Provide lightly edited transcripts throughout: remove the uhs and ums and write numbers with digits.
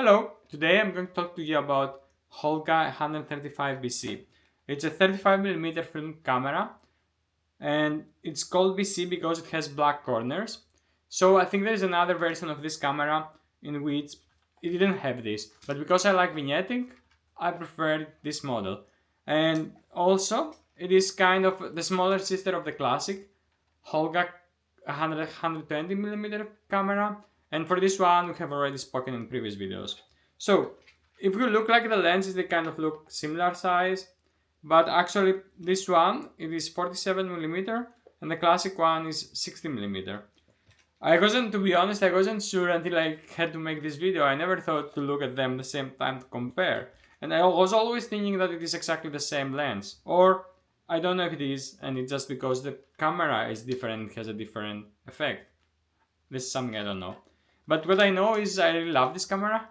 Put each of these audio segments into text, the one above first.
Hello, today I'm going to talk to you about Holga 135BC. It's a 35mm film camera and it's called BC because it has black corners. So I think there's another version of this camera in which it didn't have this, but because I like vignetting, I prefer this model. And also, it is kind of the smaller sister of the classic Holga 120mm camera, and for this one we have already spoken in previous videos. So if you look like the lenses, they kind of look similar size, but actually this one it is 47mm and the classic one is 60mm. To be honest, I wasn't sure until I had to make this video. I never thought to look at them the same time to compare. And I was always thinking that it is exactly the same lens. Or I don't know if it is, and it's just because the camera is different, has a different effect. This is something I don't know. But what I know is I really love this camera.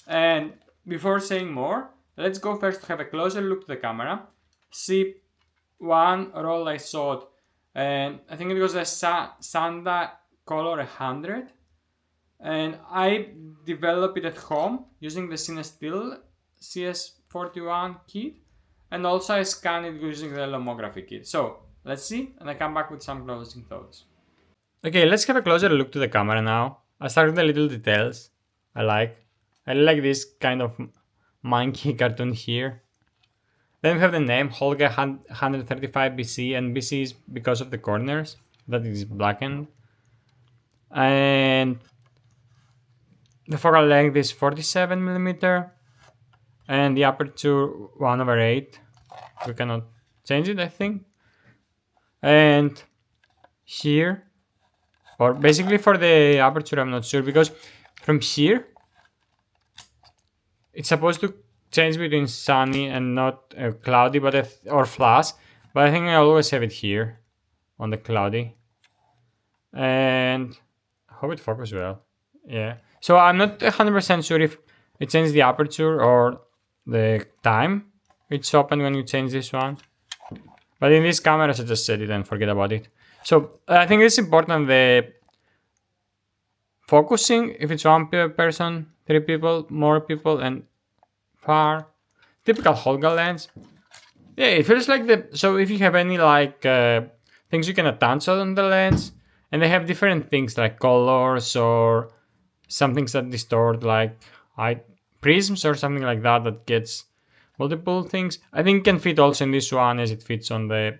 And before saying more, let's go first to have a closer look to the camera. See one roll I saw, and I think it was a Sanda Color 100, and I developed it at home using the Cinestill CS41 kit, and also I scanned it using the lomography kit. So let's see, and I come back with some closing thoughts. Okay, let's have a closer look to the camera now. I start with the little details I like. I like this kind of monkey cartoon here. Then we have the name Holga 135BC, and BC is because of the corners that is blackened. And the focal length is 47mm, and the aperture 1/8. We cannot change it, I think. And here, or basically for the aperture, I'm not sure, because from here it's supposed to change between sunny and not cloudy, but or flash. But I think I always have it here on the cloudy, and I hope it focuses well. Yeah. So I'm not 100% sure if it changes the aperture or the time it's open when you change this one. But in this camera, I just set it and forget about it. So I think it's important the focusing, if it's one person, 3 people, more people, and far. Typical Holga lens. Yeah, it feels like so if you have any things you can attach on the lens, and they have different things like colors or some things that distort, like prisms or something like that gets multiple things. I think it can fit also in this one as it fits on the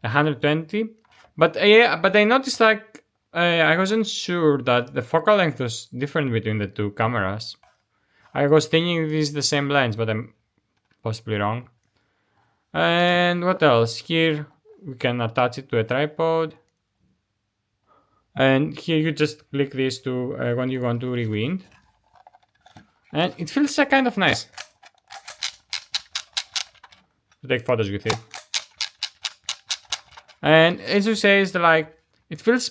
120. But yeah, but I noticed I wasn't sure that the focal length was different between the two cameras. I was thinking this is the same lens, but I'm possibly wrong. And what else? Here we can attach it to a tripod. And here you just click this to when you want to rewind. And it feels kind of nice to take photos with it. And as you say, it's like it feels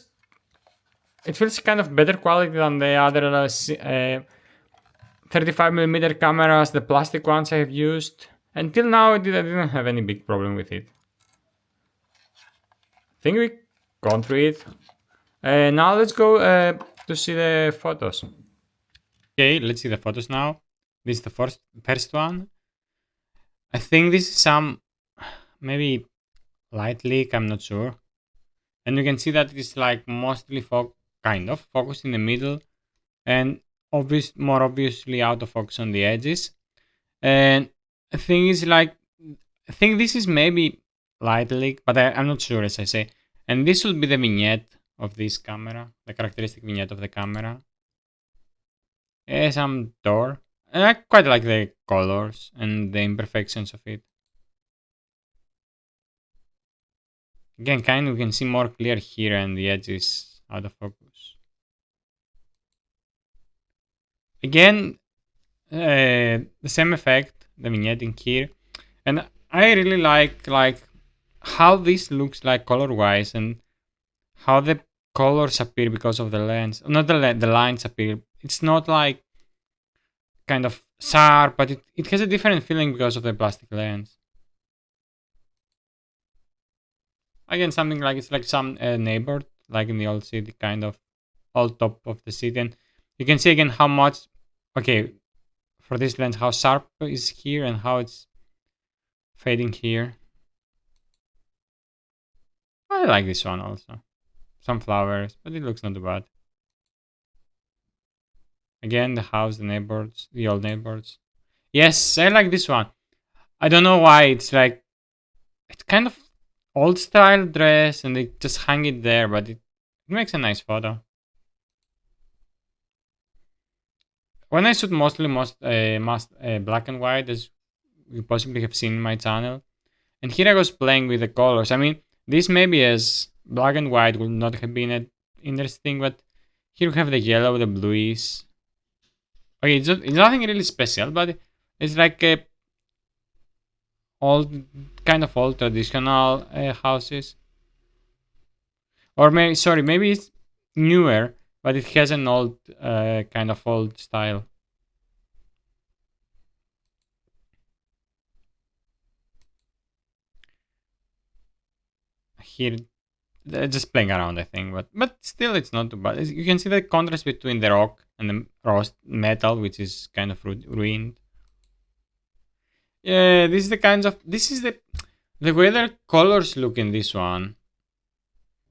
kind of better quality than the other 35mm cameras, the plastic ones I have used. Until now, I didn't have any big problem with it. I think we gone through it. Now let's go to see the photos. Okay, let's see the photos now. This is the first one. I think this is some maybe light leak, I'm not sure. And you can see that it's like mostly kind of focused in the middle and more obviously out of focus on the edges. And the thing is I think this is maybe light leak, but I'm not sure, as I say. And this will be the vignette of this camera, the characteristic vignette of the camera. Some door. And I quite like the colors and the imperfections of it. Again, we can see more clear here and the edges out of focus. Again, the same effect, the vignetting here. And I really like how this looks like color-wise and how the colors appear because of the lens. Not the lines appear. It's not like kind of sharp, but it has a different feeling because of the plastic lens. Again, something like it's like some neighbor, like in the old city, kind of all top of the city. And you can see again how much, okay, for this lens, how sharp is here and how it's fading here. I like this one also. Some flowers, but it looks not too bad. Again, the house, the neighbors, the old neighbors. Yes, I like this one. I don't know why. It's like, it's kind of old style dress and they just hang it there, but it makes a nice photo. When I shoot most black and white, as you possibly have seen in my channel, and here I was playing with the colors. I mean, this maybe as black and white would not have been interesting, but here we have the yellow, the bluish. Okay, it's nothing really special, but it's like a old, kind of old traditional houses. Or maybe, sorry, maybe it's newer, but it has an old, kind of old style. Here, just playing around, I think, but still, it's not too bad. You can see the contrast between the rock and the rust metal, which is kind of ruined. Yeah, this is the way the colors look in this one.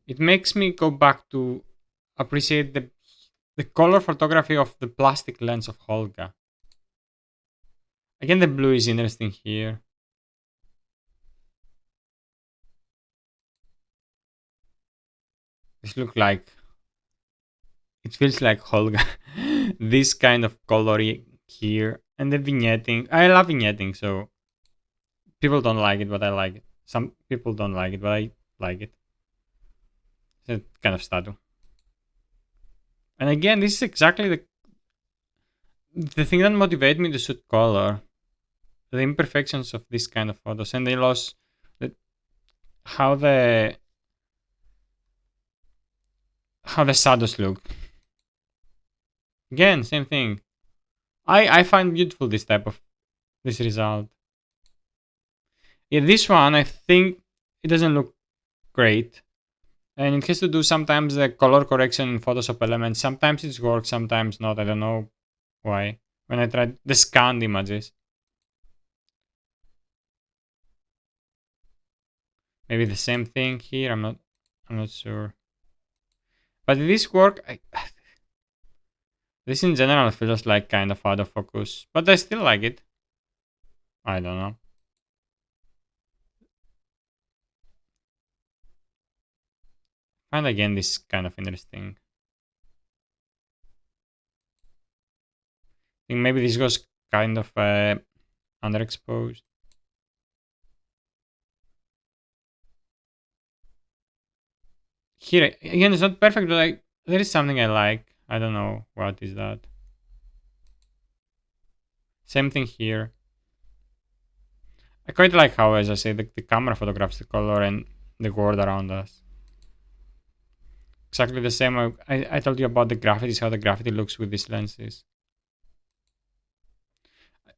It makes me go back to appreciate the color photography of the plastic lens of Holga. Again, the blue is interesting here. This look like, it feels like Holga. This kind of coloring here and the vignetting. I love vignetting, so people don't like it, but I like it. Some people don't like it, but I like it. It's a kind of statue. And again, this is exactly the thing that motivated me to shoot color. The imperfections of this kind of photos, and they lost the, how the how the shadows look. Again, same thing. I find beautiful this result. Yeah, this one I think it doesn't look great, and it has to do sometimes the color correction in Photoshop Elements. Sometimes it works, sometimes not. I don't know why. When I tried the scanned images, maybe the same thing here. I'm not sure. But this work, this in general feels like kind of out of focus, but I still like it. I don't know. And again, this is kind of interesting. I think maybe this goes kind of underexposed. Here again, it's not perfect, but there is something I like. I don't know what is that. Same thing here. I quite like how, as I say, the camera photographs the color and the world around us. Exactly the same. I told you about the graffiti, how the graffiti looks with these lenses.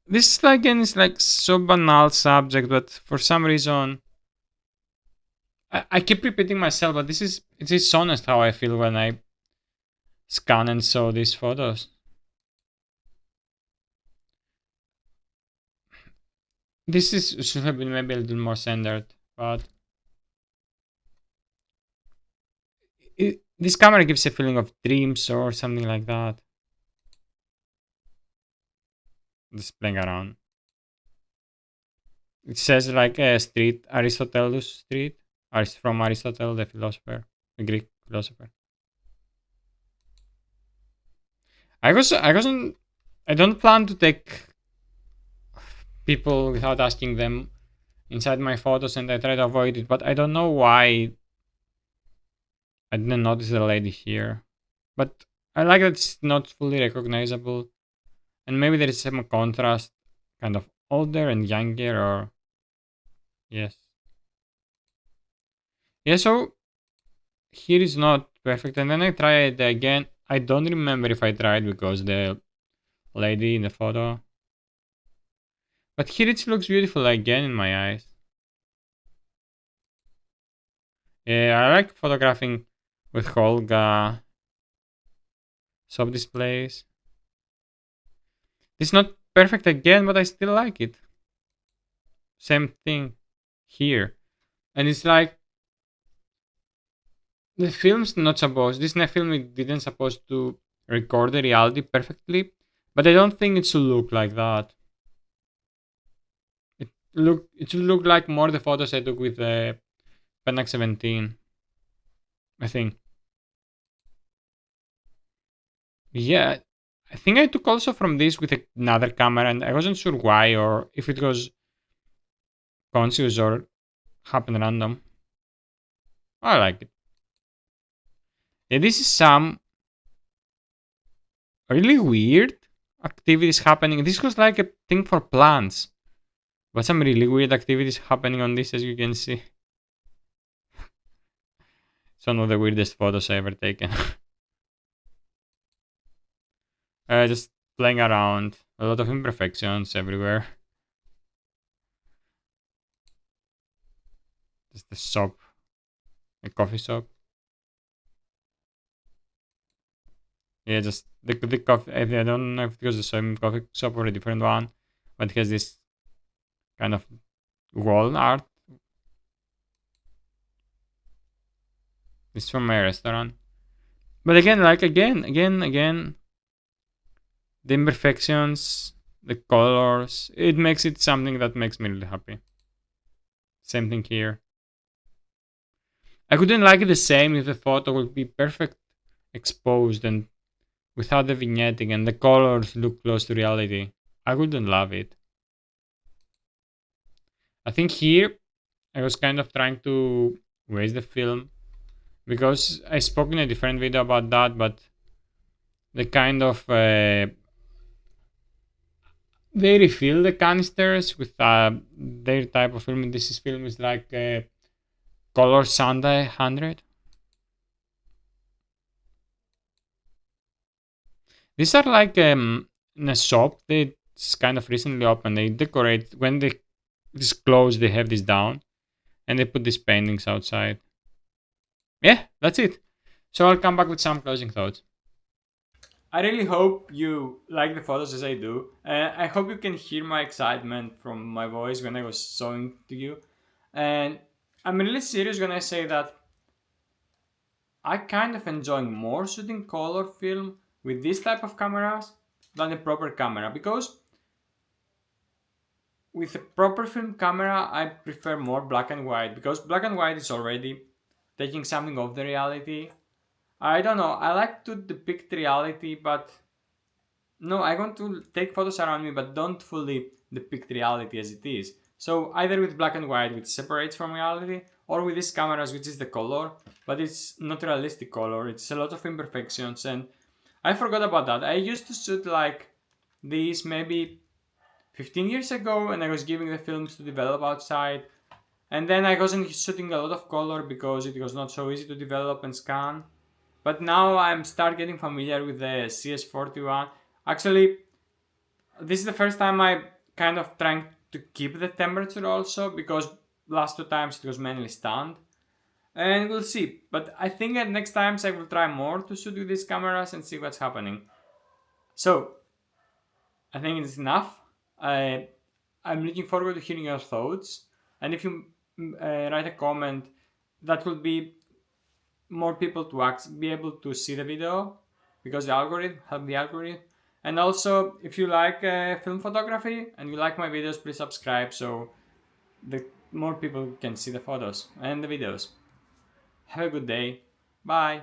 This again is like so banal subject, but for some reason I keep repeating myself. But it is honest how I feel when I scan and saw these photos. This is should have been maybe a little more centered, but this camera gives a feeling of dreams or something like that. Just playing around. It says like a street, Aristotelus Street, from Aristotle, the philosopher, the Greek philosopher. I don't plan to take people without asking them inside my photos, and I try to avoid it. But I don't know why I didn't notice the lady here. But I like that it's not fully recognizable, and maybe there is some contrast, kind of older and younger, or yes, yeah. So here is not perfect, and then I try it again. I don't remember if I tried because the lady in the photo, but here it looks beautiful again in my eyes. Yeah, I like photographing with Holga. Sub displays. This is not perfect again, but I still like it. Same thing here. And it's like the film's not supposed, this film it didn't supposed to record the reality perfectly, but I don't think it should look like that. It should look like more the photos I took with the Pentax 17, I think. Yeah, I think I took also from this with another camera, and I wasn't sure why or if it was conscious or happened random. I like it. Yeah, this is some really weird activities happening. This was like a thing for plants, but some really weird activities happening on this, as you can see. It's one of the weirdest photos I ever taken. Just playing around, a lot of imperfections everywhere. Just the shop, a coffee shop. Yeah, just the coffee. I don't know if it was the same coffee shop or a different one, but it has this kind of wall art. It's from my restaurant. But again, like again, the imperfections, the colors, it makes it something that makes me really happy. Same thing here. I couldn't like it the same if the photo would be perfect exposed and without the vignetting and the colors look close to reality. I wouldn't love it. I think here I was kind of trying to waste the film because I spoke in a different video about that, but the kind of they refill the canisters with their type of film. This is film is like Color Sunday 100. These are like in a shop. They kind of recently opened. They decorate when they this close. They have this down and they put these paintings outside. Yeah, that's it. So I'll come back with some closing thoughts. I really hope you like the photos as I do. I hope you can hear my excitement from my voice when I was showing to you. And I'm really serious when I say that I kind of enjoy more shooting color film with this type of cameras than a proper camera because with a proper film camera I prefer more black and white because black and white is already taking something of the reality. I don't know, I like to depict reality, but no, I want to take photos around me but don't fully depict reality as it is. So either with black and white which separates from reality or with these cameras which is the color, but it's not realistic color, it's a lot of imperfections. And I forgot about that. I used to shoot like these maybe 15 years ago and I was giving the films to develop outside. And then I wasn't shooting a lot of color because it was not so easy to develop and scan. But now I'm start getting familiar with the CS41. Actually, this is the first time I kind of trying to keep the temperature also because last two times it was mainly stand. And we'll see. But I think that next times I will try more to shoot with these cameras and see what's happening. So I think it's enough. I'm looking forward to hearing your thoughts. And if you write a comment, that will be more people to be able to see the video because the algorithm help the algorithm. And also, if you like film photography and you like my videos, please subscribe so the more people can see the photos and the videos. Have a good day. Bye.